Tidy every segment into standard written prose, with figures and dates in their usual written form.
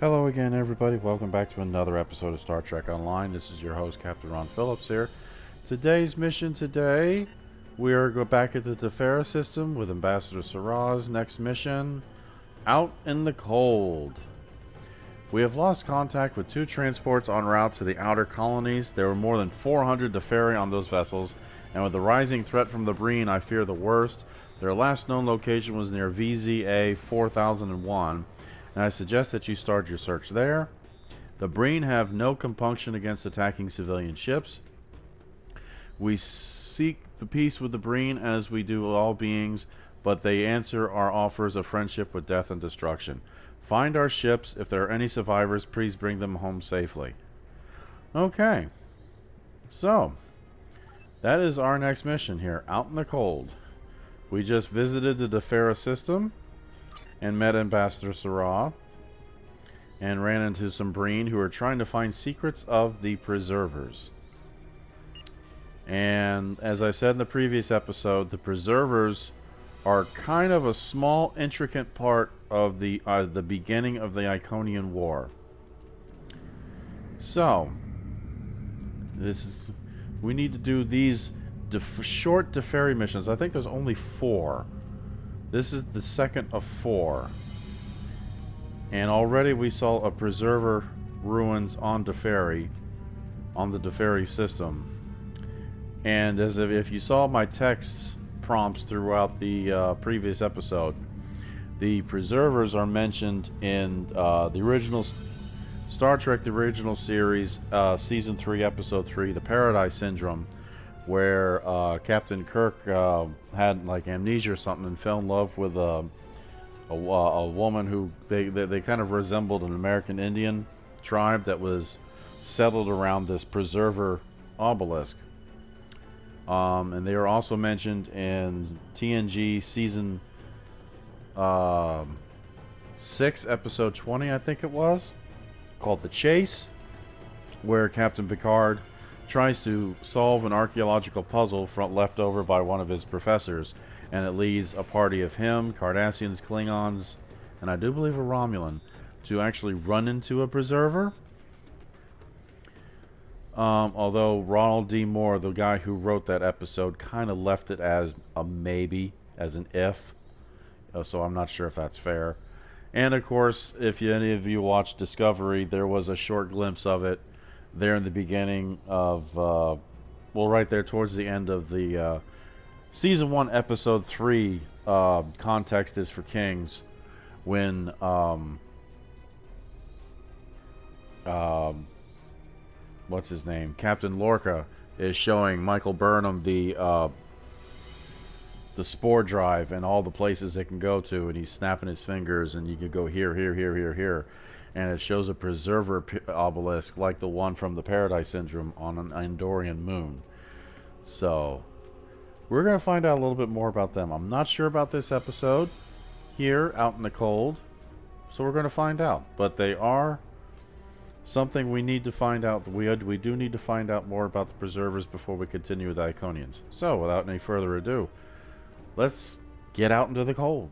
Hello again, everybody. Welcome back to another episode of Star Trek Online. This is your host, Captain Ron Phillips here. Today's mission today, we are back at the Defera system with Ambassador Siraj's next mission, Out in the Cold. We have lost contact with two transports en route to the outer colonies. There were more than 400 Deferi on those vessels, and with the rising threat from the Breen, I fear the worst. Their last known location was near VZA 4001. And I suggest that you start your search there. The Breen have no compunction against attacking civilian ships. We seek the peace with the Breen as we do all beings, but they answer our offers of friendship with death and destruction. Find our ships. If there are any survivors, please bring them home safely. Okay. So, that is our next mission here, Out in the Cold. We just visited the Defera system and met Ambassador Siraj, and ran into some Breen who are trying to find secrets of the Preservers. And as I said in the previous episode, the Preservers are kind of a small, intricate part of the beginning of the Iconian War. So, we need to do these short Deferi missions. I think there's only 4. This is the second of 4. And already we saw a Preserver ruins on Deferi, on the Deferi system. And as if you saw my text prompts throughout the previous episode, the Preservers are mentioned in the original Star Trek, the original series, Season 3, Episode 3, The Paradise Syndrome, where Captain Kirk had like amnesia or something and fell in love with a woman who they kind of resembled an American Indian tribe that was settled around this Preserver obelisk. And they are also mentioned in TNG Season 6, Episode 20, I think it was, called The Chase, where Captain Picard tries to solve an archaeological puzzle left over by one of his professors, and it leads a party of him, Cardassians, Klingons, and I do believe a Romulan, to actually run into a Preserver. Although Ronald D. Moore, the guy who wrote that episode, kind of left it as a maybe, as an if, so I'm not sure if that's fair. And of course, if any of you watched Discovery, there was a short glimpse of it there in the beginning of, well, right there towards the end of the Season 1, Episode 3, Context is for Kings, when what's his name? Captain Lorca is showing Michael Burnham the spore drive and all the places it can go to, and he's snapping his fingers, and you can go here, here, here, here, here. And it shows a Preserver obelisk like the one from the Paradise Syndrome on an Andorian moon. So, we're going to find out a little bit more about them. I'm not sure about this episode here, Out in the Cold, so we're going to find out. But they are something we need to find out. We do need to find out more about the Preservers before we continue with the Iconians. So, without any further ado, let's get out into the cold.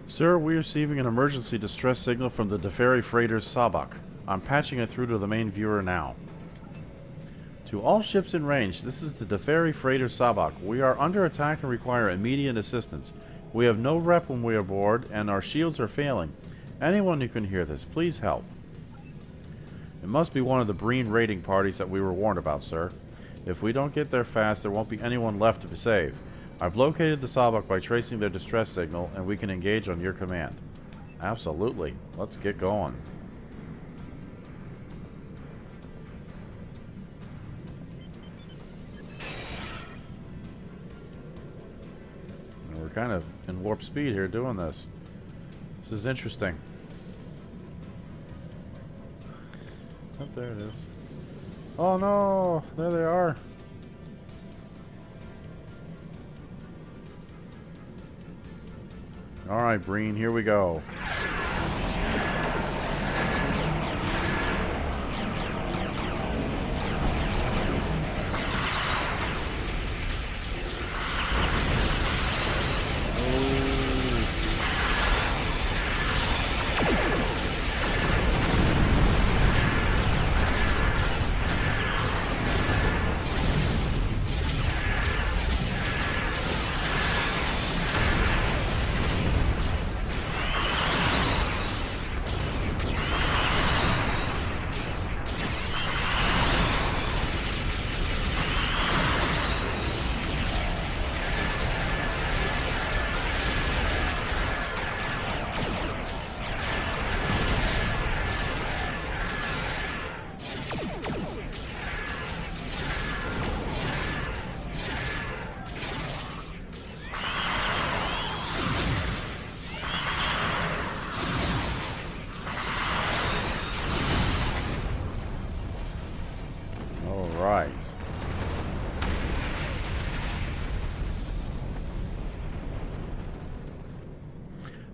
Sir, we are receiving an emergency distress signal from the Deferi freighter Sabak. I'm patching it through to the main viewer now. To all ships in range, this is the Deferi freighter Sabak. We are under attack and require immediate assistance. We have no rep when we are aboard, and our shields are failing. Anyone who can hear this, please help. It must be one of the Breen raiding parties that we were warned about, sir. If we don't get there fast, there won't be anyone left to save. I've located the Sabak by tracing their distress signal, and we can engage on your command. Absolutely. Let's get going. And we're kind of in warp speed here doing this. This is interesting. Oh, there it is. Oh no! There they are. Alright, Breen, here we go.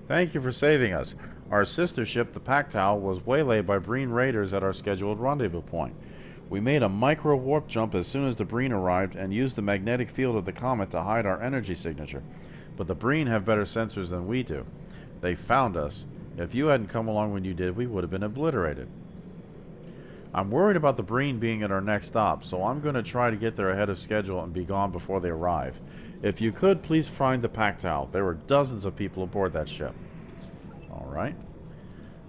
Thank you for saving us. Our sister ship, the Pactau, was waylaid by Breen raiders at our scheduled rendezvous point. We made a micro-warp jump as soon as the Breen arrived and used the magnetic field of the comet to hide our energy signature. But the Breen have better sensors than we do. They found us. If you hadn't come along when you did, we would have been obliterated. I'm worried about the Breen being at our next stop, so I'm going to try to get there ahead of schedule and be gone before they arrive. If you could, please find the Pactau. There were dozens of people aboard that ship. Alright.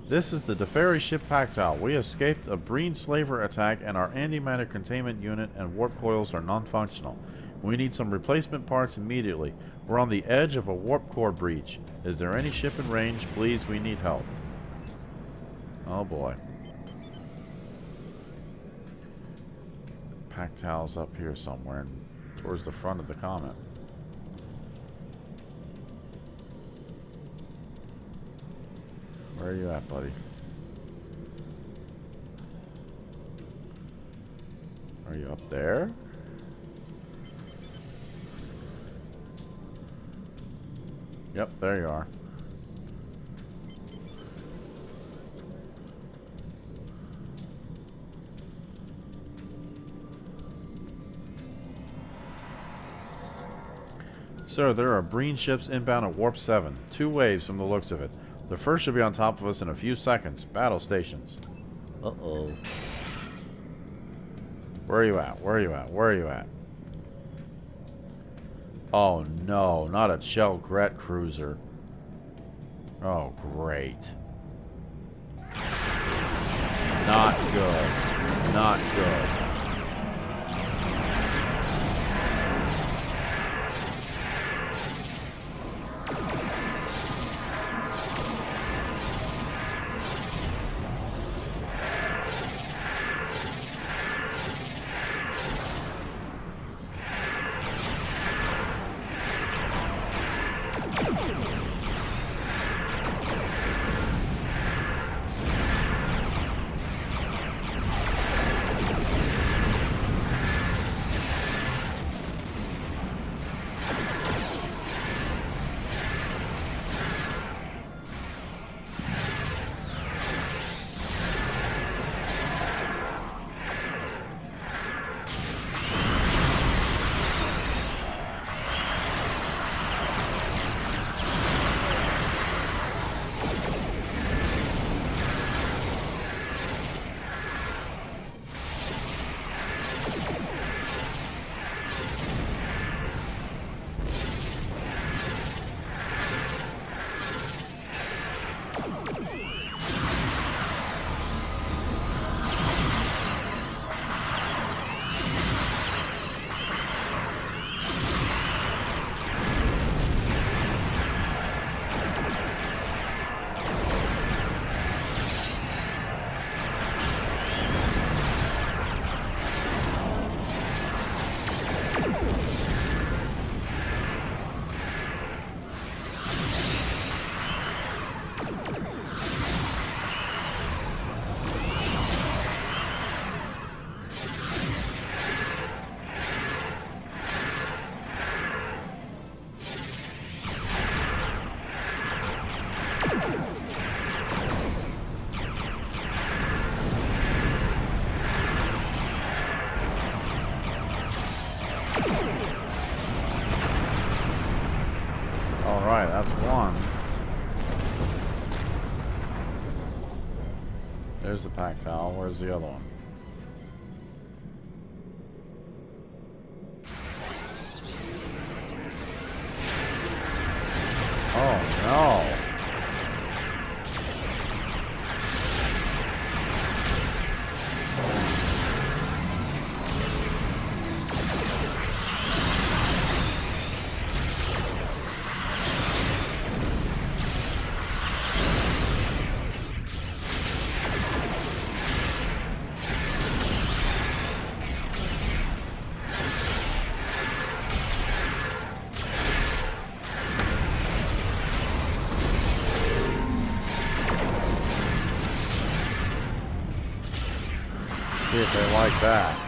This is the Deferi ship Pactau. We escaped a Breen slaver attack and our antimatter containment unit and warp coils are non-functional. We need some replacement parts immediately. We're on the edge of a warp core breach. Is there any ship in range? Please, we need help. Oh boy. Pactau's up here somewhere, towards the front of the comet. Where are you at, buddy? Are you up there? Yep, there you are. Sir, there are Breen ships inbound at Warp 7. 2 waves from the looks of it. The first should be on top of us in a few seconds. Battle stations. Uh-oh. Where are you at? Where are you at? Where are you at? Oh no, not a Chell Gret cruiser. Oh, great. Not good. Not good. Alright, that's one. There's the Pactau. Where's the other one? Oh no! See if they like that.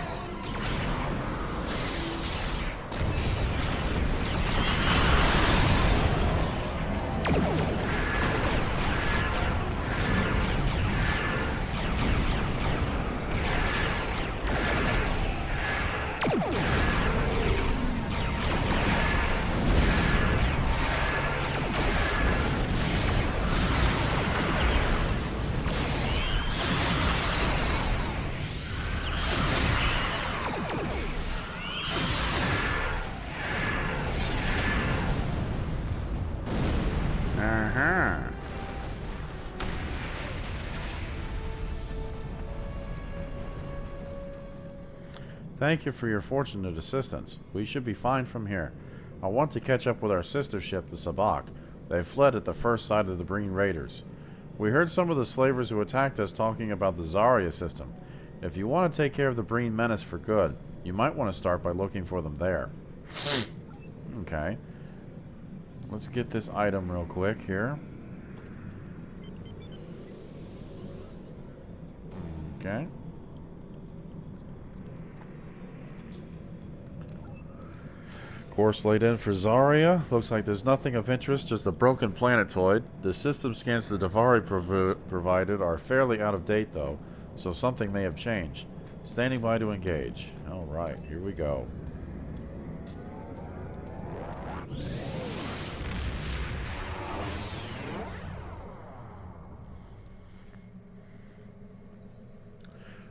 Aha! Thank you for your fortunate assistance. We should be fine from here. I want to catch up with our sister ship, the Sabak. They fled at the first sight of the Breen Raiders. We heard some of the slavers who attacked us talking about the Zarya system. If you want to take care of the Breen menace for good, you might want to start by looking for them there. Okay. Let's get this item real quick here. Okay. Course laid in for Zarya. Looks like there's nothing of interest, just a broken planetoid. The system scans the Davari provided are fairly out of date though, so something may have changed. Standing by to engage. Alright, here we go.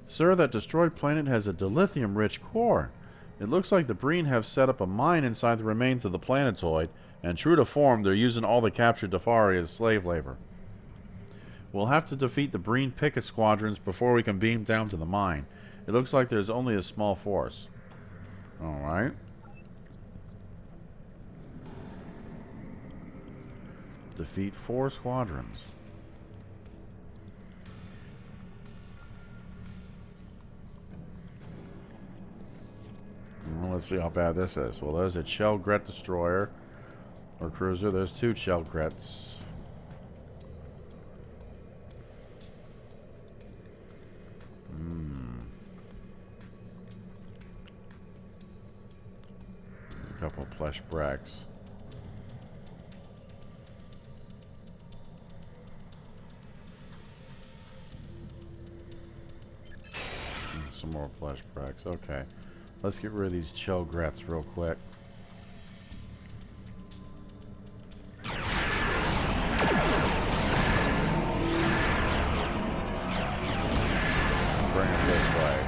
Sir, that destroyed planet has a dilithium-rich core. It looks like the Breen have set up a mine inside the remains of the planetoid, and true to form, they're using all the captured Dafari as slave labor. We'll have to defeat the Breen picket squadrons before we can beam down to the mine. It looks like there's only a small force. Alright. Defeat 4 squadrons. Well, let's see how bad this is. Well, there's a Chelgret destroyer or cruiser. There's 2 Chelgrets. A couple of Plesh Bracks. Some more Plesh Bracks. Okay. Let's get rid of these Chelgrets real quick. Bring them this way.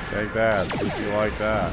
Take that, see if you like that.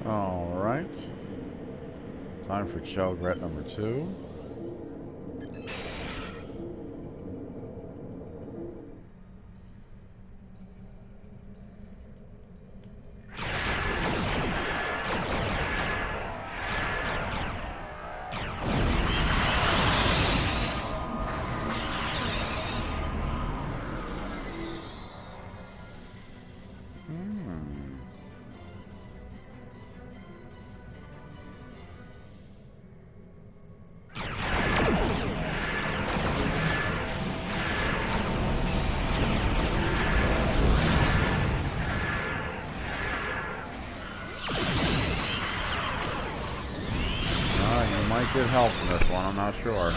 Alright. Time for Cho'Garet number 2. Might get help in this one, I'm not sure.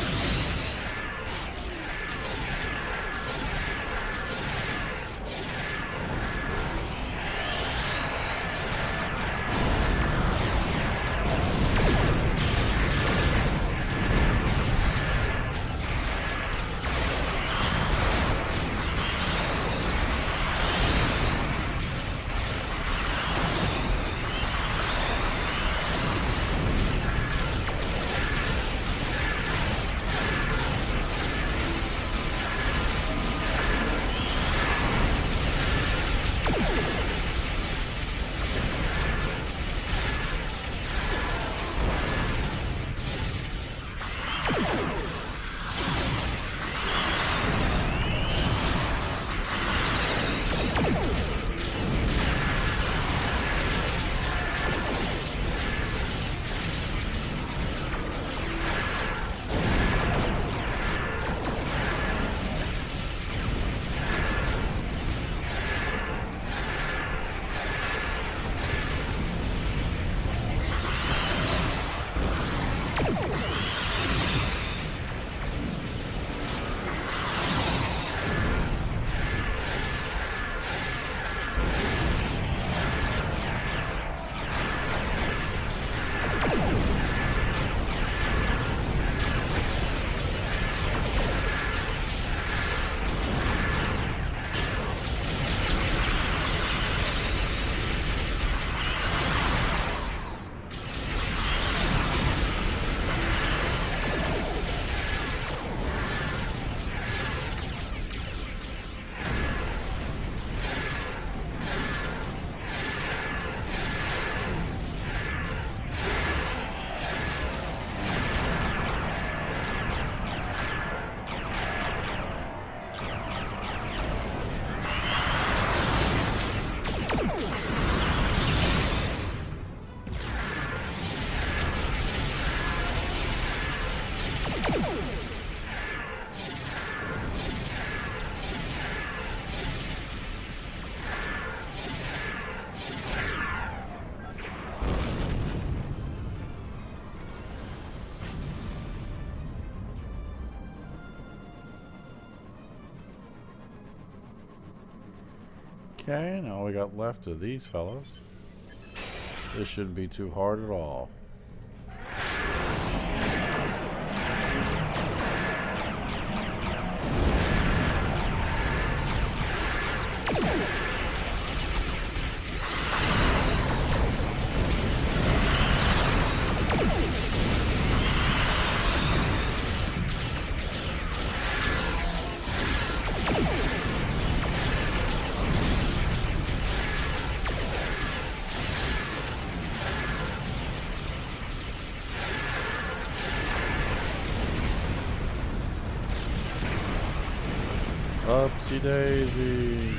Okay, now we got left of these fellows. This shouldn't be too hard at all. Upsy daisy.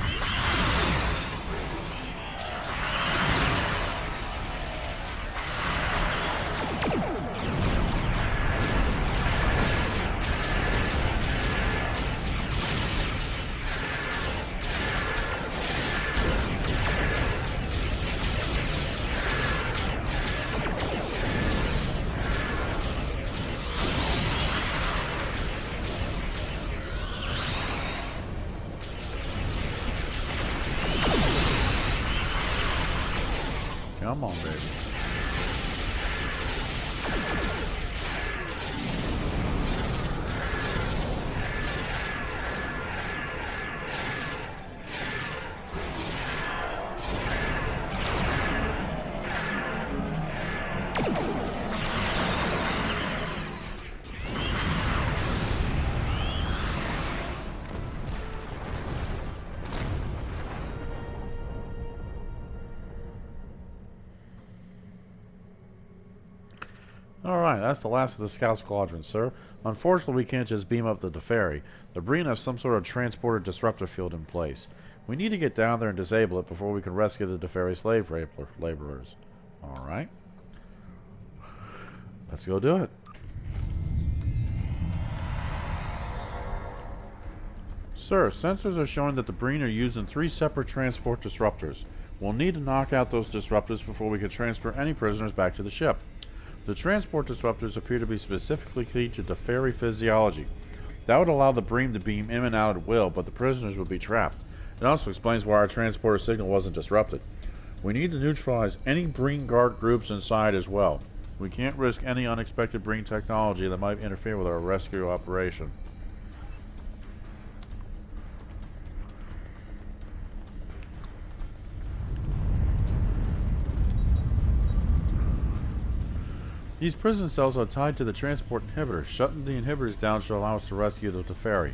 Come on, baby. Alright, that's the last of the scout squadron, sir. Unfortunately, we can't just beam up the Teferi. The Breen has some sort of transporter disruptor field in place. We need to get down there and disable it before we can rescue the Teferi slave laborers. Alright. Let's go do it. Sir, sensors are showing that the Breen are using 3 separate transport disruptors. We'll need to knock out those disruptors before we can transfer any prisoners back to the ship. The transport disruptors appear to be specifically key to Teferi physiology. That would allow the Breen to beam in and out at will, but the prisoners would be trapped. It also explains why our transporter signal wasn't disrupted. We need to neutralize any Breen guard groups inside as well. We can't risk any unexpected Breen technology that might interfere with our rescue operation. These prison cells are tied to the transport inhibitors. Shutting the inhibitors down should allow us to rescue the Teferi.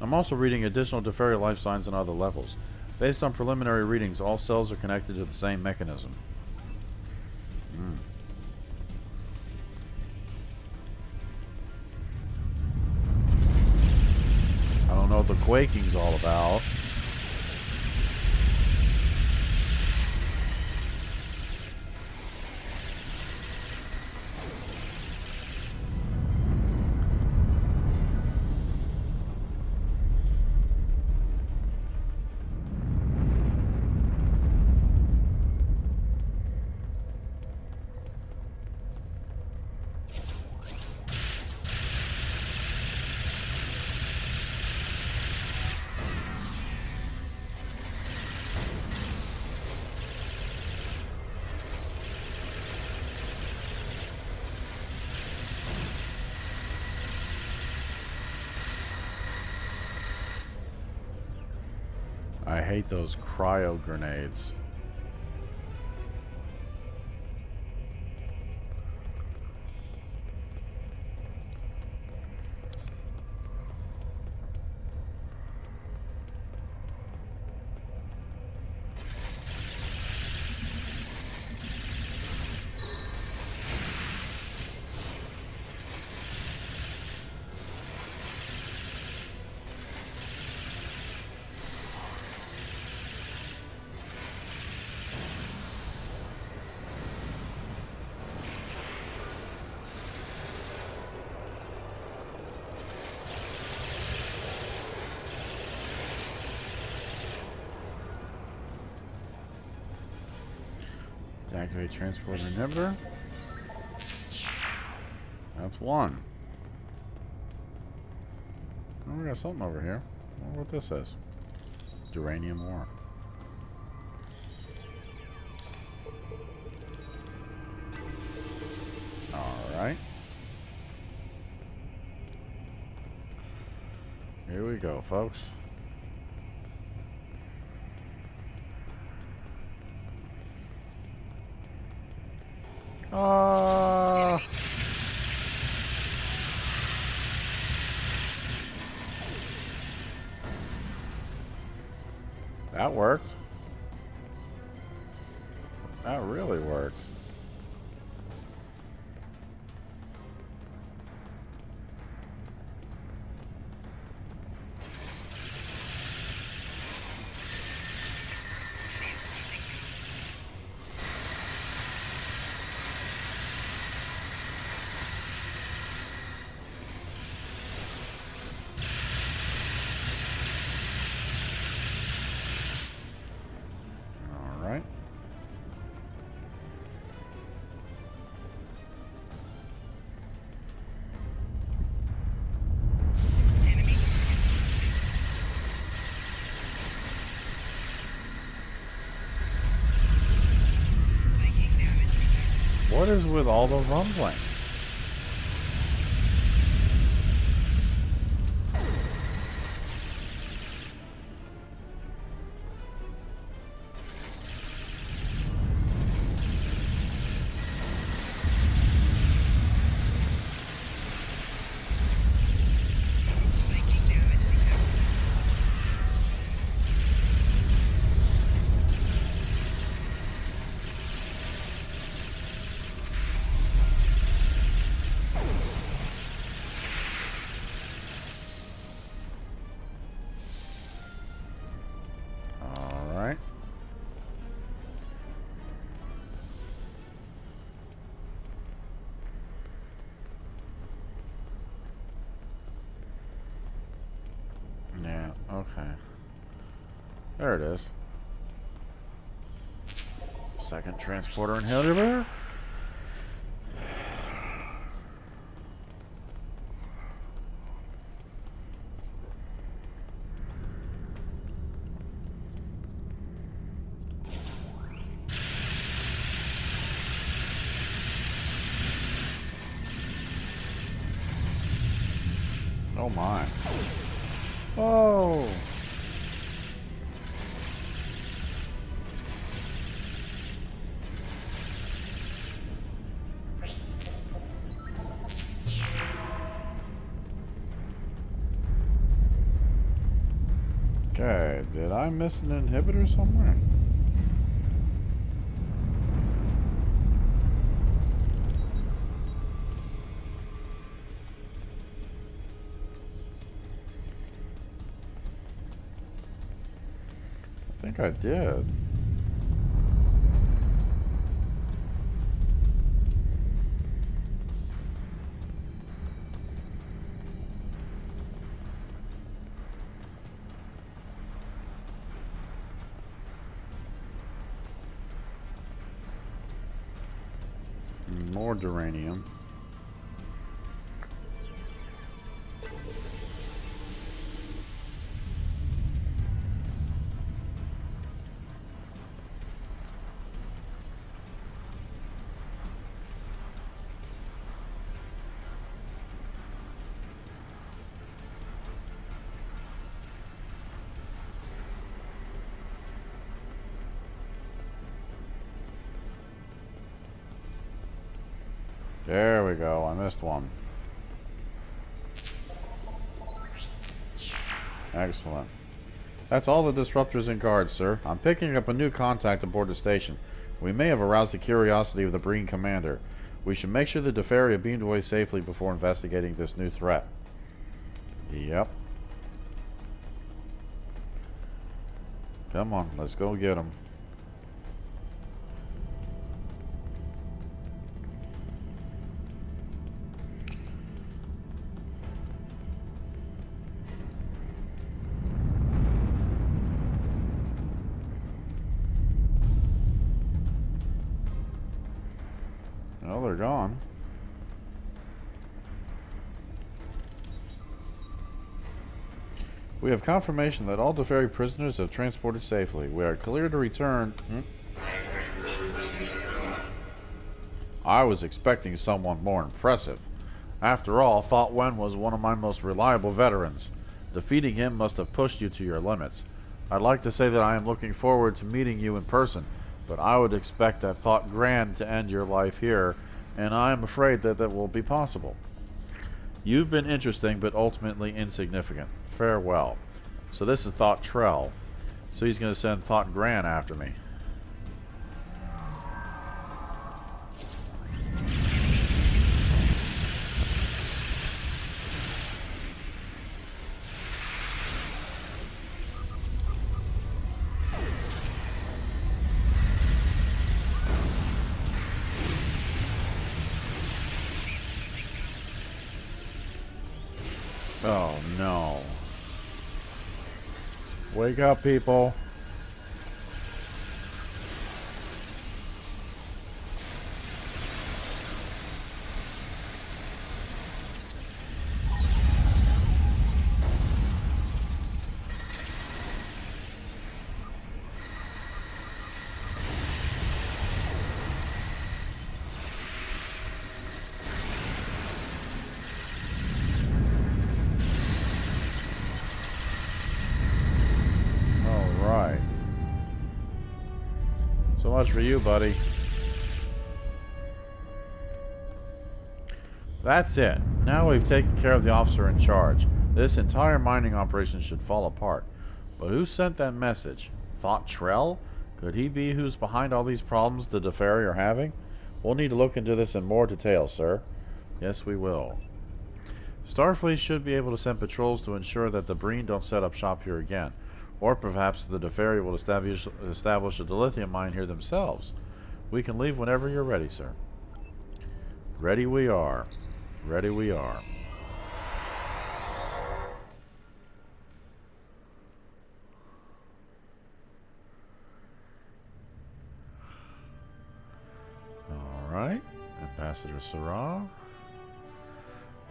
I'm also reading additional Teferi life signs on other levels. Based on preliminary readings, all cells are connected to the same mechanism. I don't know what the quaking's all about. I hate those cryo grenades. Activate transport inhibitor. That's one. Oh, we got something over here. I wonder what this is. Duranium ore. Alright. Here we go, folks. That worked. That really worked. What is with all the rumbling? There it is. Second transporter inhibitor. Oh my. Oh. Okay, did I miss an inhibitor somewhere? I think I did. More duranium. There we go. I missed one. Excellent. That's all the disruptors and guards, sir. I'm picking up a new contact aboard the station. We may have aroused the curiosity of the Breen commander. We should make sure the Deferi are beamed away safely before investigating this new threat. Yep. Come on, let's go get them. Well, they're gone. We have confirmation that all Deferi prisoners have transported safely. We are clear to return. I was expecting someone more impressive. After all, Thought Wen was one of my most reliable veterans. Defeating him must have pushed you to your limits. I'd like to say that I am looking forward to meeting you in person, but I would expect that Thought Gran to end your life here, and I am afraid that that will be possible. You've been interesting, but ultimately insignificant. Farewell. So this is Thought Trell. So he's going to send Thought Gran after me. Oh no. Wake up, people. So much for you, buddy. That's it. Now we've taken care of the officer in charge. This entire mining operation should fall apart. But who sent that message? Thought Trell? Could he be who's behind all these problems the Deferi are having? We'll need to look into this in more detail, sir. Yes, we will. Starfleet should be able to send patrols to ensure that the Breen don't set up shop here again. Or perhaps the Deferi will establish a dilithium mine here themselves. We can leave whenever you're ready, sir. Ready we are. Ready we are. Ambassador Sarah.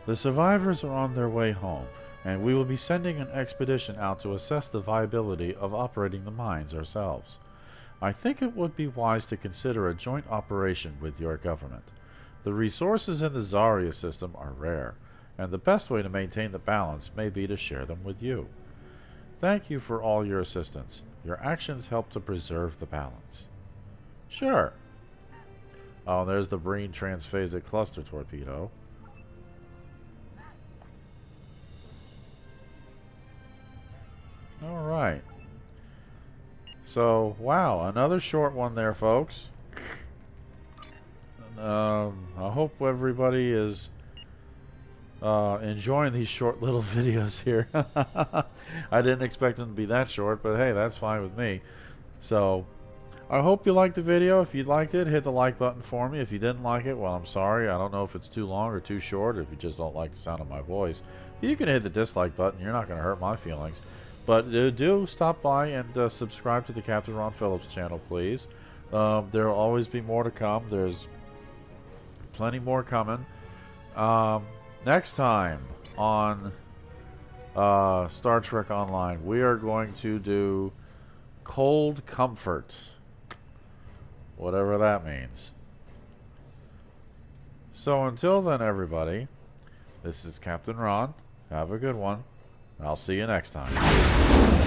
The survivors are on their way home, and we will be sending an expedition out to assess the viability of operating the mines ourselves. I think it would be wise to consider a joint operation with your government. The resources in the Zarya system are rare, and the best way to maintain the balance may be to share them with you. Thank you for all your assistance. Your actions help to preserve the balance. Sure. Oh, there's the Breen transphasic cluster torpedo. Alright. So, wow, another short one there, folks. I hope everybody is enjoying these short little videos here. I didn't expect them to be that short, but hey, that's fine with me. So, I hope you liked the video. If you liked it, hit the like button for me. If you didn't like it, well, I'm sorry. I don't know if it's too long or too short, or if you just don't like the sound of my voice. You can hit the dislike button. You're not going to hurt my feelings. But do stop by and subscribe to the Captain Ron Phillips channel, please. There will always be more to come. There's plenty more coming. Next time on Star Trek Online, we are going to do Cold Comfort. Whatever that means. So until then, everybody, this is Captain Ron. Have a good one. I'll see you next time.